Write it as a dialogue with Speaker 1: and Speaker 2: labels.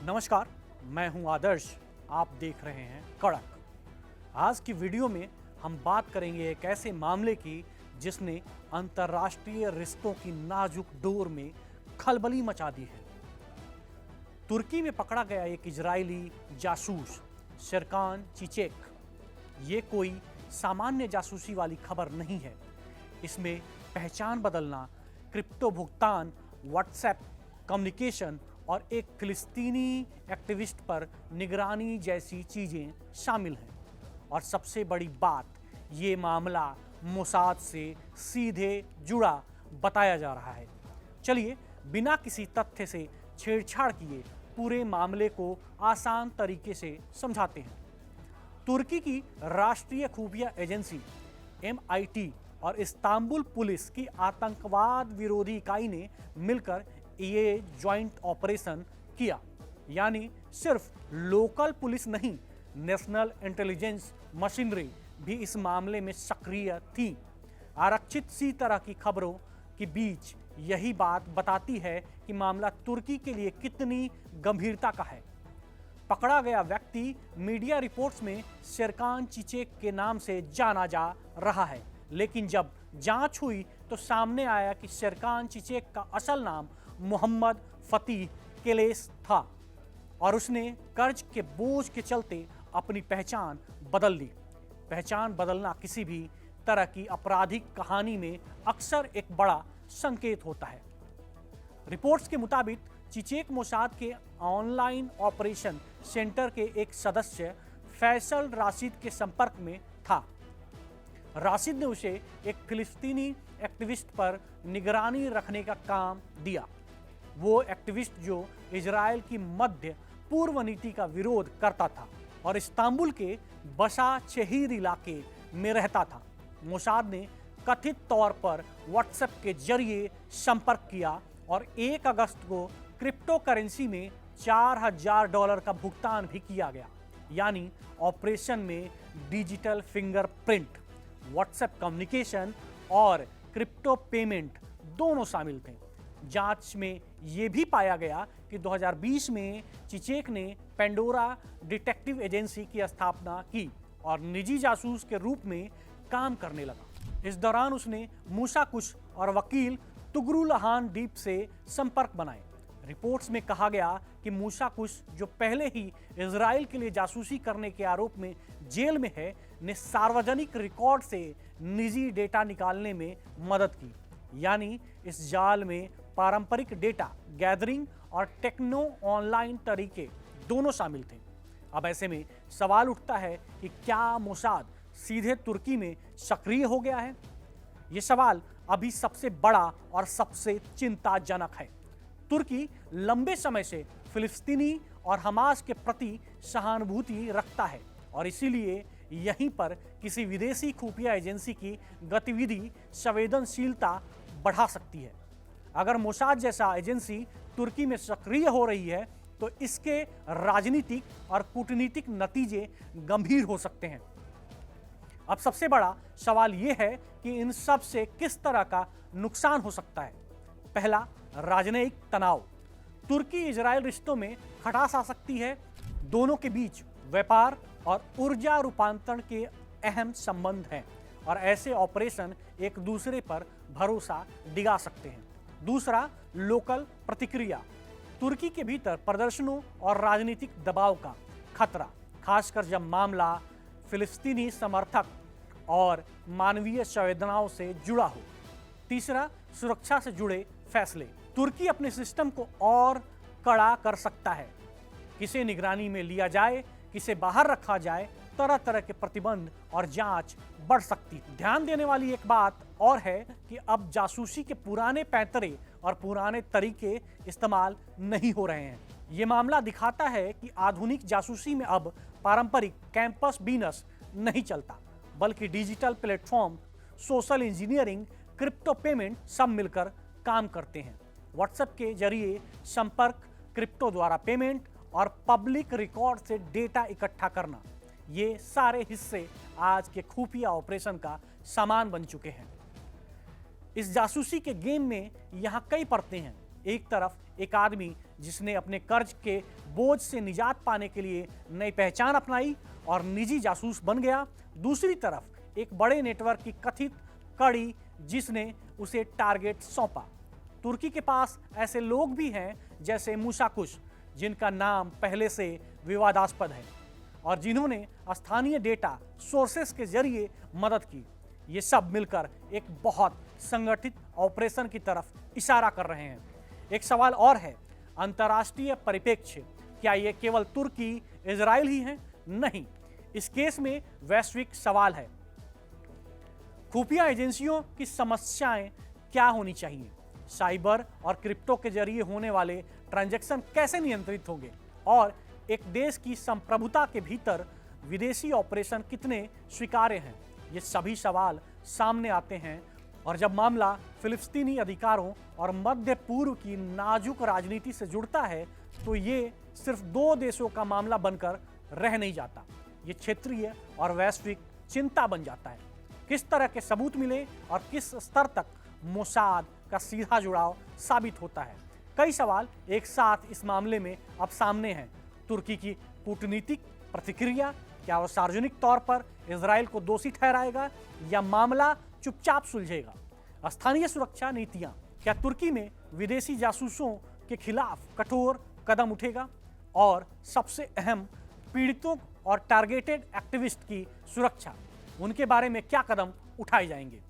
Speaker 1: नमस्कार, मैं हूं आदर्श। आप देख रहे हैं कड़क। आज की वीडियो में हम बात करेंगे एक ऐसे मामले की जिसने अंतर्राष्ट्रीय रिश्तों की नाजुक डोर में खलबली मचा दी है। तुर्की में पकड़ा गया एक इजरायली जासूस शेरकान चिचेक। ये कोई सामान्य जासूसी वाली खबर नहीं है। इसमें पहचान बदलना, क्रिप्टो भुगतान, व्हाट्सएप कम्युनिकेशन और एक फिलिस्तीनी एक्टिविस्ट पर निगरानी जैसी चीजें शामिल हैं। और सबसे बड़ी बात, ये मामला मोसाद से सीधे जुड़ा बताया जा रहा है। चलिए बिना किसी तथ्य से छेड़छाड़ किए पूरे मामले को आसान तरीके से समझाते हैं। तुर्की की राष्ट्रीय खुफिया एजेंसी MIT और इस्तांबुल पुलिस की आतंकवाद विरोधी इकाई ने मिलकर ये ज्वाइंट ऑपरेशन किया। यानी सिर्फ लोकल पुलिस नहीं, नेशनल इंटेलिजेंस मशीनरी भी इस मामले में सक्रिय थी। आरक्षित सी तरह की खबरों के बीच यही बात बताती है कि मामला तुर्की के लिए कितनी गंभीरता का है। पकड़ा गया व्यक्ति मीडिया रिपोर्ट्स में शेरकान चिचेक के नाम से जाना जा रहा है, लेकिन जब जांच हुई तो सामने आया कि शेरकान चिचेक का असल नाम मोहम्मद फतीह केलेस था और उसने कर्ज के बोझ के चलते अपनी पहचान बदल ली। पहचान बदलना किसी भी तरह की आपराधिक कहानी में अक्सर एक बड़ा संकेत होता है। रिपोर्ट्स के मुताबिक चिचेक मोसाद के ऑनलाइन ऑपरेशन सेंटर के एक सदस्य फैसल राशिद के संपर्क में था। राशिद ने उसे एक फिलिस्तीनी एक्टिविस्ट पर निगरानी रखने का काम दिया। वो एक्टिविस्ट जो इजरायल की मध्य पूर्व नीति का विरोध करता था और इस्तांबुल के बशा शहर इलाके में रहता था। मोसाद ने कथित तौर पर व्हाट्सएप के जरिए संपर्क किया और 1 अगस्त को क्रिप्टो करेंसी में $4000 का भुगतान भी किया गया। यानी ऑपरेशन में डिजिटल फिंगरप्रिंट, व्हाट्सएप कम्युनिकेशन और क्रिप्टो पेमेंट दोनों शामिल थे। जांच में यह भी पाया गया कि 2020 में चिचेक ने पेंडोरा डिटेक्टिव एजेंसी की स्थापना की और निजी जासूस के रूप में काम करने लगा। इस दौरान उसने मूसा कुश और वकील तुगरुलहान द्वीप से संपर्क बनाए। रिपोर्ट्स में कहा गया कि मूसा कुश, जो पहले ही इजराइल के लिए जासूसी करने के आरोप में जेल में है, ने सार्वजनिक रिकॉर्ड से निजी डेटा निकालने में मदद की। यानी इस जाल में पारंपरिक डेटा गैदरिंग और टेक्नो ऑनलाइन तरीके दोनों शामिल थे। अब ऐसे में सवाल उठता है कि क्या मोसाद सीधे तुर्की में सक्रिय हो गया है? ये सवाल अभी सबसे बड़ा और सबसे चिंताजनक है। तुर्की लंबे समय से फिलिस्तीनी और हमास के प्रति सहानुभूति रखता है और इसीलिए यहीं पर किसी विदेशी खुफिया एजेंसी की गतिविधि संवेदनशीलता बढ़ा सकती है। अगर मोसाद जैसा एजेंसी तुर्की में सक्रिय हो रही है तो इसके राजनीतिक और कूटनीतिक नतीजे गंभीर हो सकते हैं। अब सबसे बड़ा सवाल यह है कि इन सब से किस तरह का नुकसान हो सकता है। पहला, राजनयिक तनाव। तुर्की इजरायल रिश्तों में खटास आ सकती है। दोनों के बीच व्यापार और ऊर्जा रूपांतरण के अहम संबंध हैं और ऐसे ऑपरेशन एक दूसरे पर भरोसा डिगा सकते हैं। दूसरा, लोकल प्रतिक्रिया। तुर्की के भीतर प्रदर्शनों और राजनीतिक दबाव का खतरा, खासकर जब मामला फिलिस्तीनी समर्थक और मानवीय संवेदनाओं से जुड़ा हो। तीसरा, सुरक्षा से जुड़े फैसले। तुर्की अपने सिस्टम को और कड़ा कर सकता है। किसे निगरानी में लिया जाए, किसे बाहर रखा जाए, तरह तरह के प्रतिबंध और जांच बढ़ सकती है। ध्यान देने वाली एक बात और है कि अब जासूसी के पुराने पैंतरे और पुराने तरीके इस्तेमाल नहीं हो रहे हैं। ये मामला दिखाता है कि आधुनिक जासूसी में अब पारंपरिक कैंपस बीनस नहीं चलता, बल्कि digital platform, social engineering, crypto payment सब मिलकर काम करते हैं। व्हाट्सएप के जरिए संपर्क, क्रिप्टो द्वारा पेमेंट और पब्लिक रिकॉर्ड से डेटा इकट्ठा करना, ये सारे हिस्से आज के खुफिया ऑपरेशन का सामान बन चुके हैं। इस जासूसी के गेम में यहाँ कई परतें हैं। एक तरफ एक आदमी जिसने अपने कर्ज के बोझ से निजात पाने के लिए नई पहचान अपनाई और निजी जासूस बन गया। दूसरी तरफ एक बड़े नेटवर्क की कथित कड़ी जिसने उसे टारगेट सौंपा। तुर्की के पास ऐसे लोग भी हैं जैसे मूसा कुश, जिनका नाम पहले से विवादास्पद है और जिन्होंने स्थानीय डेटा सोर्सेस के जरिए मदद की। ये सब मिलकर एक बहुत संगठित ऑपरेशन की तरफ इशारा कर रहे हैं। एक सवाल और है, अंतर्राष्ट्रीय परिप्रेक्ष्य, क्या ये केवल तुर्की इजराइल ही है? नहीं, इस केस में वैश्विक सवाल है। खुफिया एजेंसियों की समस्याएं क्या होनी चाहिए? साइबर और क्रिप्टो के जरिए होने वाले ट्रांजैक्शन कैसे नियंत्रित होंगे? और एक देश की संप्रभुता के भीतर विदेशी ऑपरेशन कितने स्वीकार्य हैं? ये सभी सवाल सामने आते हैं और जब मामला फिलिस्तीनी अधिकारों और मध्य पूर्व की नाजुक राजनीति से जुड़ता है तो ये सिर्फ दो देशों का मामला बनकर रह नहीं जाता, ये क्षेत्रीय और वैश्विक चिंता बन जाता है। किस तरह के सबूत मिले और किस स्तर तक मोसाद का सीधा जुड़ाव साबित होता है? कई सवाल एक साथ इस मामले में अब सामने हैं। तुर्की की कूटनीतिक प्रतिक्रिया, क्या वो सार्वजनिक तौर पर इजराइल को दोषी ठहराएगा या मामला चुपचाप सुलझेगा? स्थानीय सुरक्षा नीतियां, क्या तुर्की में विदेशी जासूसों के खिलाफ कठोर कदम उठेगा? और सबसे अहम, पीड़ितों और टारगेटेड एक्टिविस्ट की सुरक्षा, उनके बारे में क्या कदम उठाए जाएंगे?